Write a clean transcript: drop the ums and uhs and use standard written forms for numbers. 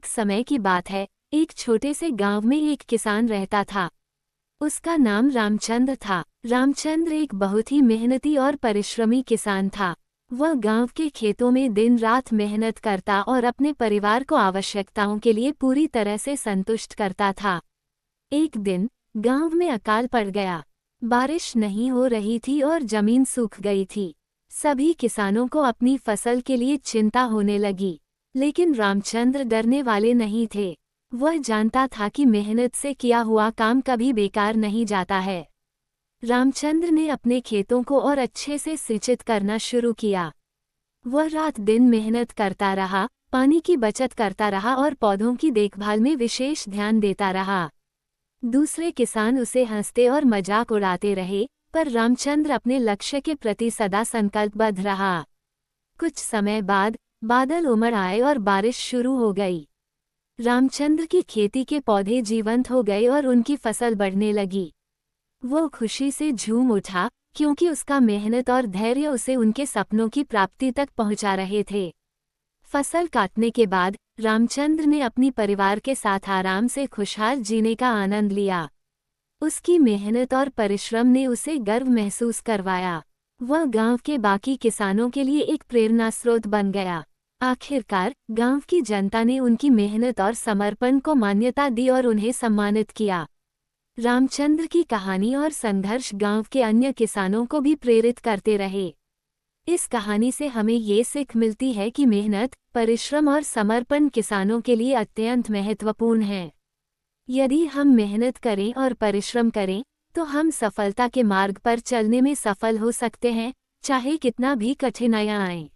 एक समय की बात है, एक छोटे से गांव में एक किसान रहता था। उसका नाम रामचंद्र था। रामचंद्र एक बहुत ही मेहनती और परिश्रमी किसान था। वह गांव के खेतों में दिन रात मेहनत करता और अपने परिवार को आवश्यकताओं के लिए पूरी तरह से संतुष्ट करता था। एक दिन गांव में अकाल पड़ गया। बारिश नहीं हो रही थी और जमीन सूख गई थी। सभी किसानों को अपनी फसल के लिए चिंता होने लगी। लेकिन रामचंद्र डरने वाले नहीं थे। वह जानता था कि मेहनत से किया हुआ काम कभी बेकार नहीं जाता है। रामचंद्र ने अपने खेतों को और अच्छे से सिंचित करना शुरू किया। वह रात दिन मेहनत करता रहा, पानी की बचत करता रहा और पौधों की देखभाल में विशेष ध्यान देता रहा। दूसरे किसान उसे हंसते और मजाक उड़ाते रहे, पर रामचंद्र अपने लक्ष्य के प्रति सदा संकल्पबद्ध रहा। कुछ समय बाद बादल उमड़ आए और बारिश शुरू हो गई। रामचंद्र की खेती के पौधे जीवंत हो गए और उनकी फसल बढ़ने लगी। वो खुशी से झूम उठा, क्योंकि उसका मेहनत और धैर्य उसे उनके सपनों की प्राप्ति तक पहुंचा रहे थे। फसल काटने के बाद रामचंद्र ने अपनी परिवार के साथ आराम से खुशहाल जीने का आनंद लिया। उसकी मेहनत और परिश्रम ने उसे गर्व महसूस करवाया। वह गांव के बाकी किसानों के लिए एक प्रेरणा स्रोत बन गया। आखिरकार गांव की जनता ने उनकी मेहनत और समर्पण को मान्यता दी और उन्हें सम्मानित किया। रामचंद्र की कहानी और संघर्ष गांव के अन्य किसानों को भी प्रेरित करते रहे। इस कहानी से हमें ये सीख मिलती है कि मेहनत, परिश्रम और समर्पण किसानों के लिए अत्यंत महत्वपूर्ण है। यदि हम मेहनत करें और परिश्रम करें, तो हम सफलता के मार्ग पर चलने में सफल हो सकते हैं, चाहे कितना भी कठिनाइयां आएं।